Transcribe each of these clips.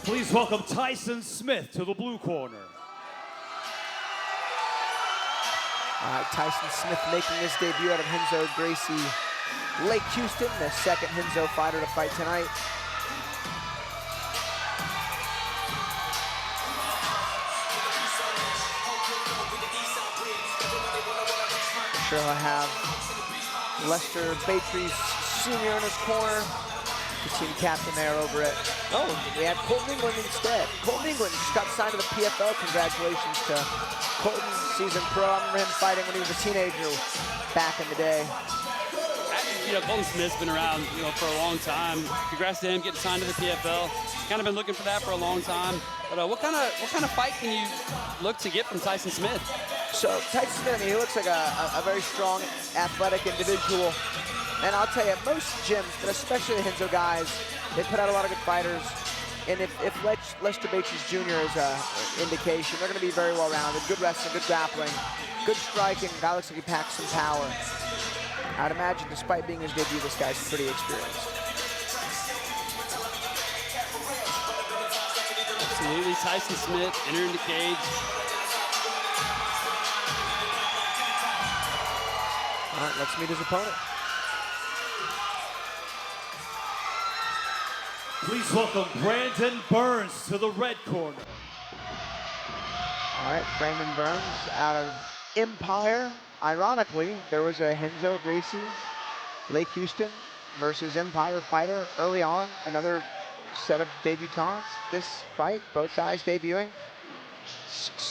Please welcome Tyson Smith to the blue corner. All right, Tyson Smith making his debut out of Renzo Gracie Lake Houston, the second Renzo fighter to fight tonight. Sure he'll have Lester Batries Sr. in his corner. The team captain there over it. Oh, we had Colton England instead. Colton England just got signed to the PFL. Congratulations to Colton, seasoned pro. I remember him fighting when he was a teenager back in the day. You know, Colton Smith's been around, for a long time. Congrats to him getting signed to the PFL. Kind of been looking for that for a long time. But what kind of fight can you look to get from Tyson Smith? So Tyson Smith, he looks like a very strong, athletic individual. And I'll tell you, most gyms, but especially the Renzo guys, they put out a lot of good fighters. And if Lester Batries Jr. is an indication, they're going to be very well-rounded. Good wrestling, good grappling, good striking. Guy looks like he packs some power. I'd imagine, despite being his debut, this guy's pretty experienced. Absolutely. Tyson Smith entering the cage. All right, let's meet his opponent. Please welcome Brandon Burns to the red corner. All right, Brandon Burns out of Empire. Ironically, there was a Renzo Gracie Lake Houston versus Empire fighter early on. Another set of debutants. This fight, both guys debuting.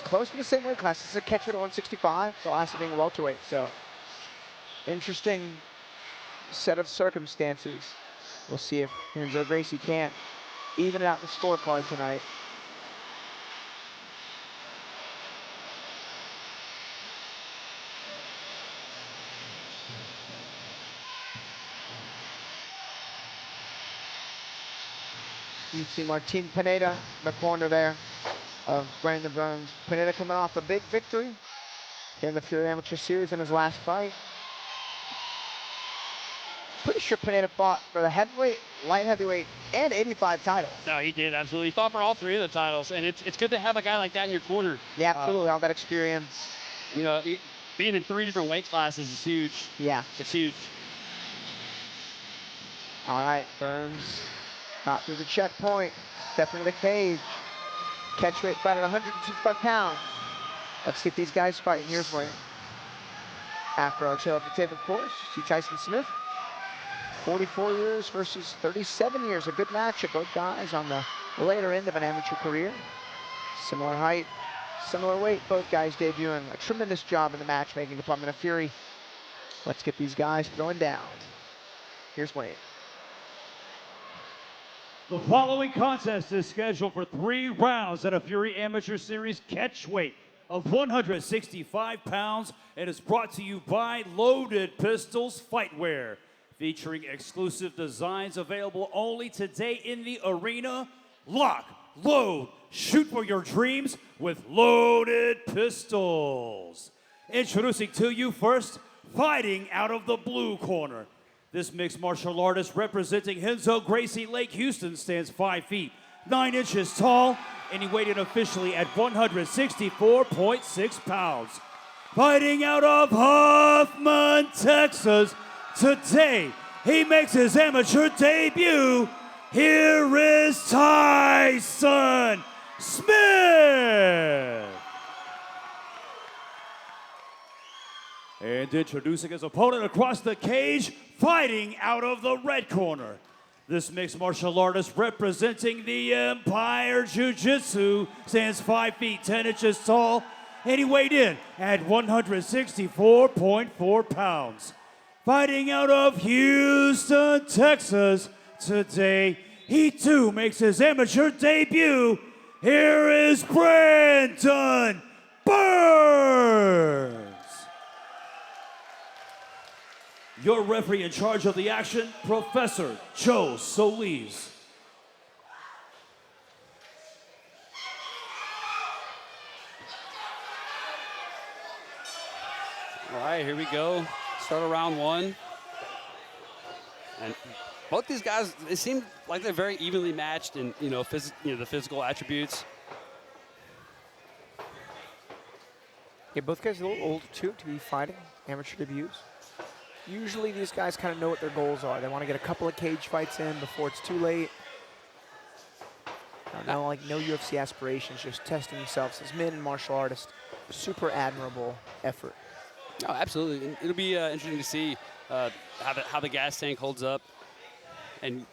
Close to the same weight class. This is a catchweight at 165, the last being welterweight. So, interesting set of circumstances. We'll see if Renzo Gracie can't even out the scorecard tonight. You see Martin Pineda in the corner there of Brandon Burns. Pineda coming off a big victory here in the Fury Amateur Series in his last fight. Pretty sure Pineda fought for the heavyweight, light heavyweight, and 85 titles. No, he did, absolutely. He fought for all three of the titles, and it's good to have a guy like that in your corner. Yeah, absolutely, all that experience. Being in three different weight classes is huge. Yeah. It's huge. All right, Burns got through the checkpoint, stepping into the cage. Catchweight fight at 165 pounds. Let's get these guys fighting here for you. After our tail of the tape, of course, you see Tyson Smith. 44 years versus 37 years. A good matchup. Both guys on the later end of an amateur career. Similar height, similar weight. Both guys debuting a tremendous job in the matchmaking department of Fury. Let's get these guys throwing down. Here's Wayne. The following contest is scheduled for 3 rounds at a Fury Amateur Series catchweight of 165 pounds and is brought to you by Loaded Pistols Fightwear, featuring exclusive designs available only today in the arena. Lock, load, shoot for your dreams with Loaded Pistols. Introducing to you first, fighting out of the blue corner. This mixed martial artist representing Renzo Gracie Lake Houston stands 5 feet, 9 inches tall, and he weighed in officially at 164.6 pounds. Fighting out of Huffman, Texas, today he makes his amateur debut. Here is Tyson Smith. And introducing his opponent across the cage, fighting out of the red corner. This mixed martial artist representing the Empire Jiu-Jitsu stands 5 feet, 10 inches tall, and he weighed in at 164.4 pounds. Fighting out of Houston, Texas, today he too makes his amateur debut. Here is Brandon Burns. Your referee in charge of the action, Professor Joe Solis. All right, here we go. Start of round one. And both these guys, it seemed like they're very evenly matched in the physical attributes. Yeah, both guys are a little older too to be fighting amateur debuts. Usually these guys kind of know what their goals are. They want to get a couple of cage fights in before it's too late. No UFC aspirations, just testing themselves as men and martial artists. Super admirable effort. Oh, absolutely. And it'll be interesting to see how the gas tank holds up. And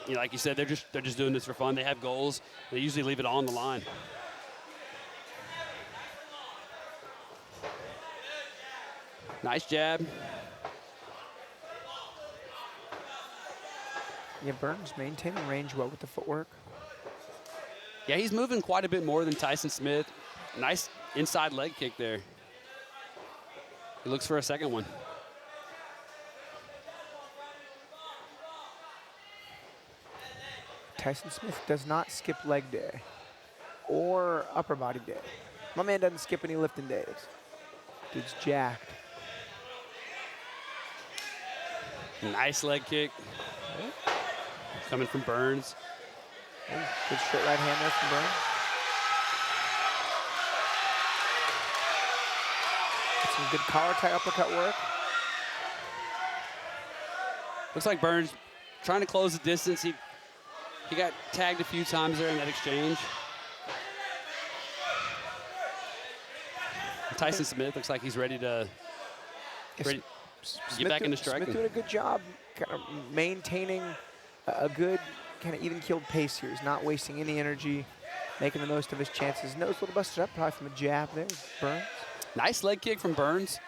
like you said, they're just doing this for fun. They have goals. They usually leave it all on the line. Nice jab. Yeah, Burns maintaining range well with the footwork. Yeah, he's moving quite a bit more than Tyson Smith. Nice inside leg kick there. He looks for a second one. Tyson Smith does not skip leg day or upper body day. My man doesn't skip any lifting days. Dude's jacked. Nice leg kick. Coming from Burns. Good straight right hand there from Burns. Some good collar tie uppercut work. Looks like Burns trying to close the distance. He got tagged a few times there in that exchange. Tyson Smith looks like he's ready to get back into striking. Smith doing a good job kind of maintaining a good kind of even-keeled pace here. He's not wasting any energy, making the most of his chances. Nose a little busted up, probably from a jab there, Burns. Nice leg kick from Burns.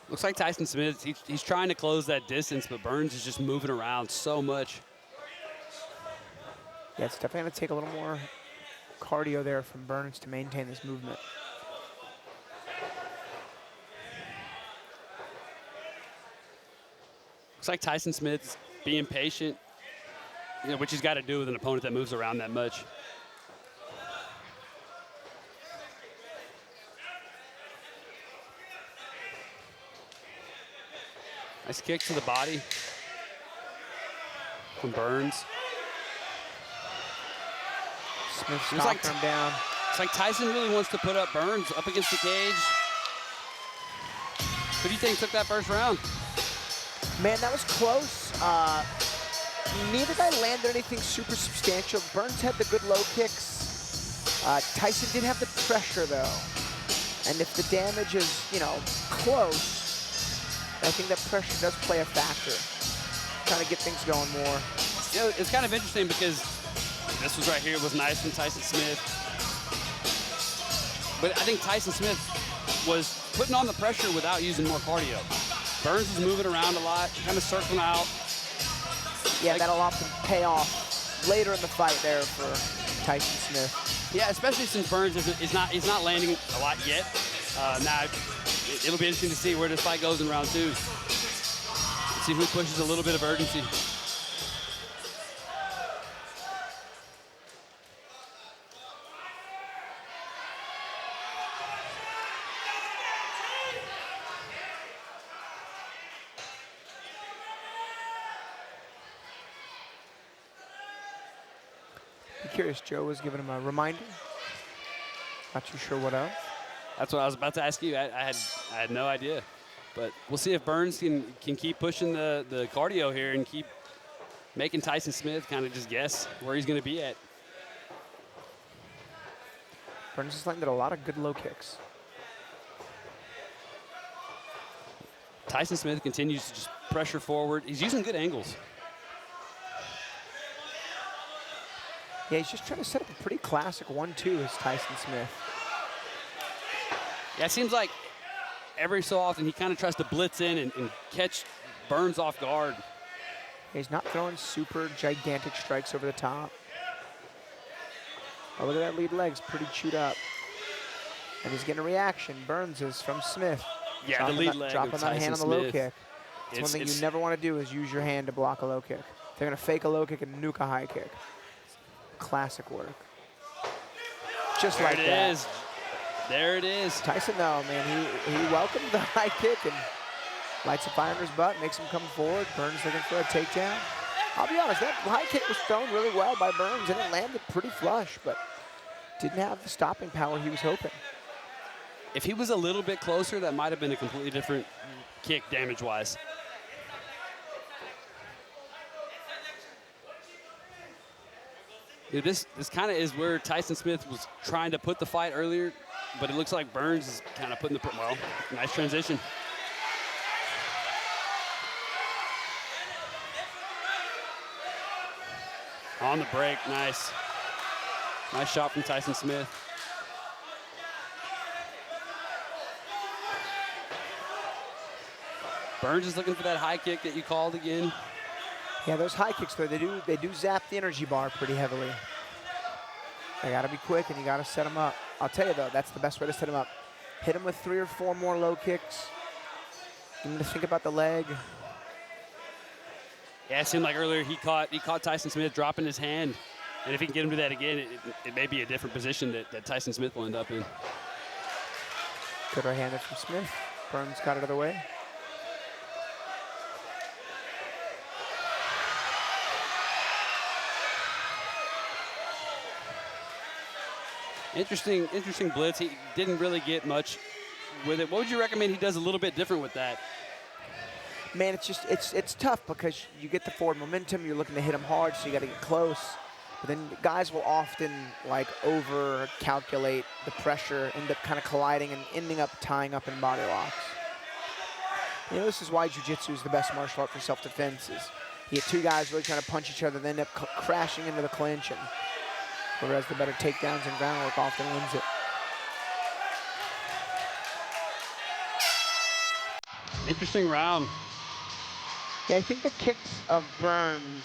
Looks like Tyson Smith, he's trying to close that distance, but Burns is just moving around so much. Yeah, it's definitely going to take a little more cardio there from Burns to maintain this movement. Looks like Tyson Smith's being patient, which he's got to do with an opponent that moves around that much. Nice kick to the body from Burns. Smith knocking him down. It's like Tyson really wants to put up Burns up against the cage. Who do you think took that first round? Man, that was close. Neither guy landed anything super substantial. Burns had the good low kicks. Tyson did have the pressure, though. And if the damage is, close, I think that pressure does play a factor. Trying to get things going more. It's kind of interesting because this was right here was nice from Tyson Smith. But I think Tyson Smith was putting on the pressure without using more cardio. Burns was moving around a lot, kind of circling out. Yeah, that'll often pay off later in the fight there for Tyson Smith. Yeah, especially since Burns is not landing a lot yet. Now it'll be interesting to see where this fight goes in round two. See who pushes a little bit of urgency. I'm curious, Joe was giving him a reminder. Not too sure what of. That's what I was about to ask you. I had no idea. But we'll see if Burns can keep pushing the cardio here and keep making Tyson Smith kind of just guess where he's going to be at. Burns has landed a lot of good low kicks. Tyson Smith continues to just pressure forward. He's using good angles. Yeah, he's just trying to set up a pretty classic 1-2 as Tyson Smith. Yeah, it seems like every so often he kind of tries to blitz in and catch Burns off guard. He's not throwing super gigantic strikes over the top. Oh, look at that lead leg's pretty chewed up. And he's getting a reaction. Burns is from Smith. Yeah, the lead leg dropping of that hand Tyson on the low Smith. kick. It's one thing you never want to do is use your hand to block a low kick. They're going to fake a low kick and nuke a high kick. Classic work. Just there like it that. is. There it is. Tyson, though, man, he welcomed the high kick and lights a fire in his butt, makes him come forward. Burns looking for a takedown. I'll be honest, that high kick was thrown really well by Burns, and it landed pretty flush, but didn't have the stopping power he was hoping. If he was a little bit closer, that might have been a completely different kick damage-wise. Dude, this kind of is where Tyson Smith was trying to put the fight earlier, but it looks like Burns is kind of putting the, well, nice transition. On the break, nice. Nice shot from Tyson Smith. Burns is looking for that high kick that you called again. Yeah, those high kicks, though, they do zap the energy bar pretty heavily. They got to be quick, and you got to set them up. I'll tell you, though, that's the best way to set them up. Hit them with 3 or 4 more low kicks. Get him to think about the leg. Yeah, it seemed like earlier he caught Tyson Smith dropping his hand. And if he can get him to that again, it may be a different position that Tyson Smith will end up in. Good right-handed from Smith. Burns got it out of the way. Interesting blitz. He didn't really get much with it. What would you recommend he does a little bit different with that? Man, it's tough because you get the forward momentum. You're looking to hit them hard, so you got to get close. But then guys will often like over calculate the pressure, end up kind of colliding and ending up tying up in body locks. You know, this is why jiu-jitsu is the best martial art for self-defense. Is you get 2 guys really trying to punch each other, they end up crashing into the clinch, and whereas the better takedowns and groundwork often wins it. Interesting round. Yeah, I think the kicks of Burns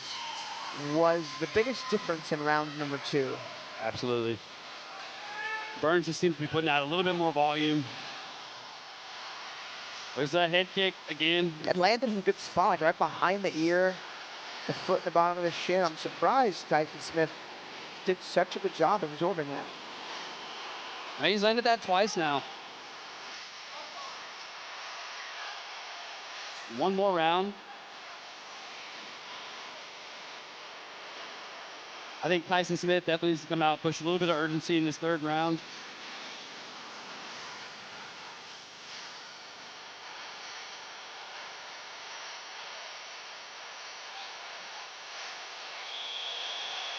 was the biggest difference in round number 2. Absolutely. Burns just seems to be putting out a little bit more volume. There's that head kick again. It landed in a good spot, right behind the ear, the foot in the bottom of the shin. I'm surprised Tyson Smith did such a good job of absorbing that. He's landed that twice now. One more round. I think Tyson Smith definitely needs to come out, push a little bit of urgency in this 3rd round.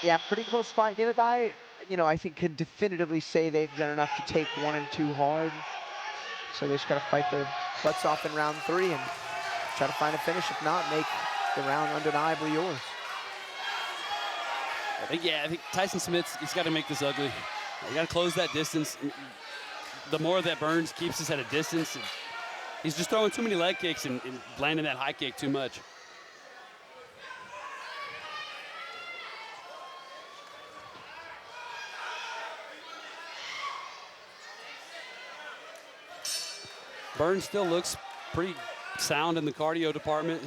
Yeah, pretty close fight. Neither guy, you know, I think can definitively say they've done enough to take 1 and 2 hard. So they just got to fight their butts off in round 3 and try to find a finish. If not, make the round undeniably yours. I think Tyson Smith's, he's got to make this ugly. You got to close that distance. The more that Burns keeps us at a distance, he's just throwing too many leg kicks and landing that high kick too much. Burns still looks pretty sound in the cardio department.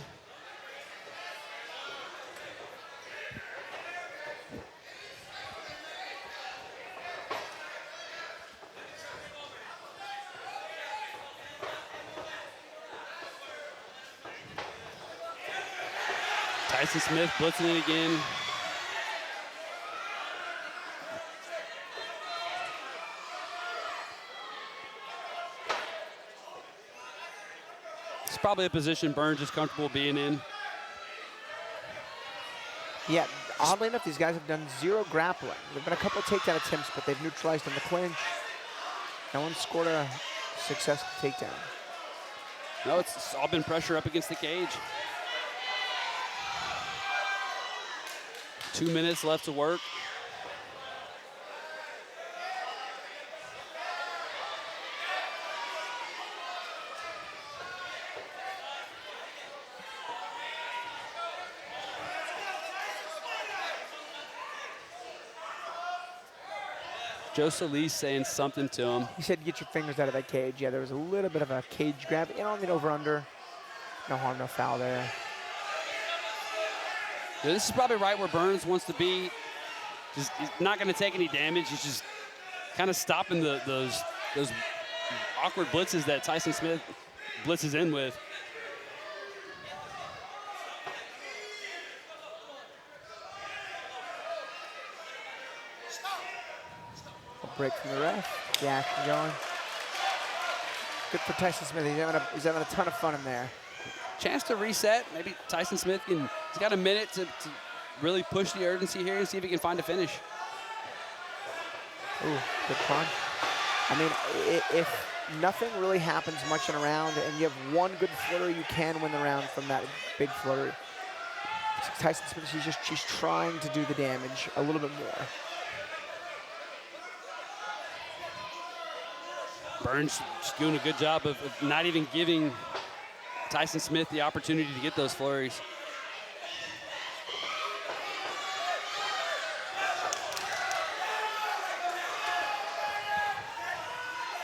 Tyson Smith blitzing it again. It's probably a position Burns is comfortable being in. Yeah, oddly enough, these guys have done 0 grappling. There have been a couple of takedown attempts, but they've neutralized in the clinch. No one scored a successful takedown. No, it's all been pressure up against the cage. 2 minutes left to work. Joe Solis saying something to him. He said, get your fingers out of that cage. Yeah, there was a little bit of a cage grab. You know, I mean, over under. No harm, no foul there. Yeah, this is probably right where Burns wants to be. Just, he's not going to take any damage. He's just kind of stopping those awkward blitzes that Tyson Smith blitzes in with. A break from the ref. The action going. Good for Tyson Smith. He's having a ton of fun in there. Chance to reset. Maybe Tyson Smith he's got a minute to really push the urgency here and see if he can find a finish. Ooh, good punch. I mean, if nothing really happens much in a round and you have one good flurry, you can win the round from that big flurry. Tyson Smith, she's trying to do the damage a little bit more. Burns just doing a good job of not even giving Tyson Smith the opportunity to get those flurries.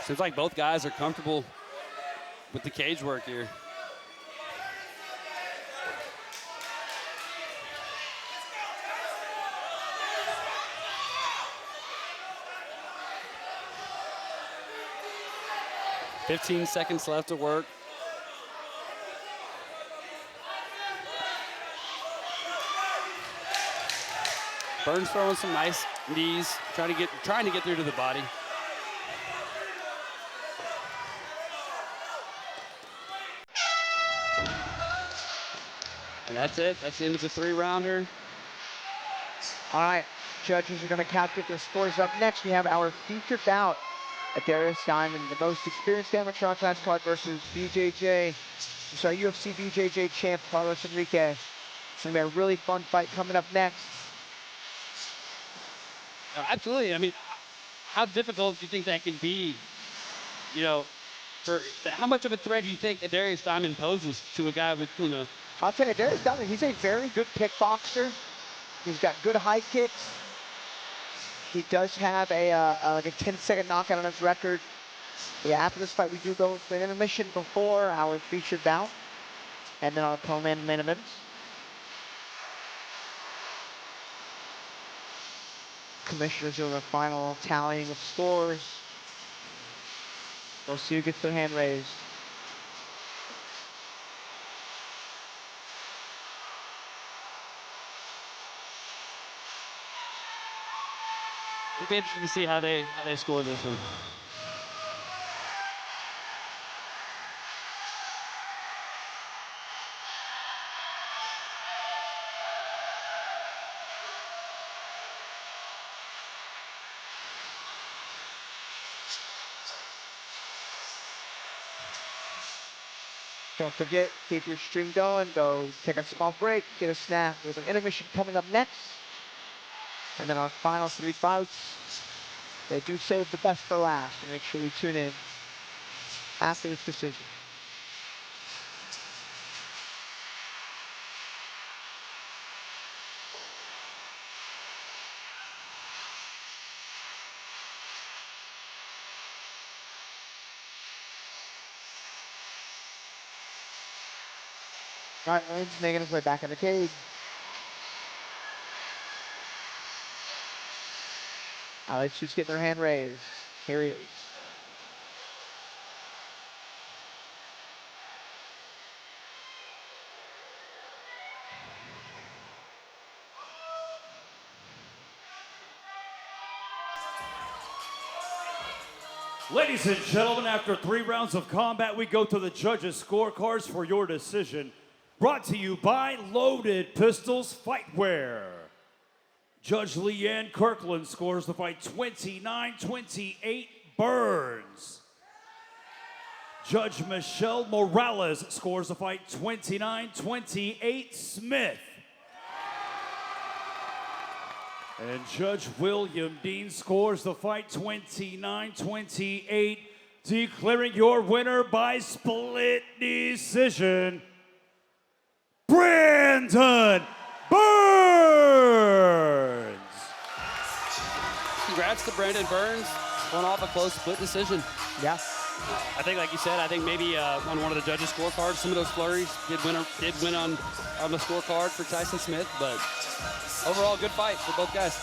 Seems like both guys are comfortable with the cage work here. "15 seconds left to work." Burns throwing some nice knees, trying to get through to the body. And that's it. That's the end of the 3-rounder. All right, judges are going to calculate their scores. Up next, we have our featured bout at Darius Diamond, the most experienced amateur on class squad versus BJJ. It's our UFC BJJ champ, Carlos Enrique. It's going to be a really fun fight coming up next. Absolutely. I mean, how difficult do you think that can be? You know, for how much of a threat do you think that Darius Diamond poses to a guy with, I'll tell you, Darius Diamond, he's a very good kickboxer. He's got good high kicks. He does have like a 10-second knockout on his record. Yeah, after this fight, we do go for an intermission before our featured bout, and then our co-main event. Commissioners doing a final tallying of scores. We'll see who gets their hand raised. it'd be interesting to see how they score this one. Don't forget, keep your stream going. Go take a small break, get a snack. There's an intermission coming up next. And then our final 3 fights. They do save the best for last. So make sure you tune in after this decision. All right, Lane's making his way back in the cage. Alex just getting their hand raised. Here he is. Ladies and gentlemen, after 3 rounds of combat, we go to the judges' scorecards for your decision. Brought to you by Loaded Pistols Fightwear. Judge Leanne Kirkland scores the fight 29-28 Burns. Judge Michelle Morales scores the fight 29-28 Smith. And Judge William Dean scores the fight 29-28, declaring your winner by split decision, Brandon Burns. Congrats to Brandon Burns, going off a close split decision. Yeah. I think, like you said, I think maybe on one of the judges' scorecards, some of those flurries did win on the scorecard for Tyson Smith. But overall, good fight for both guys.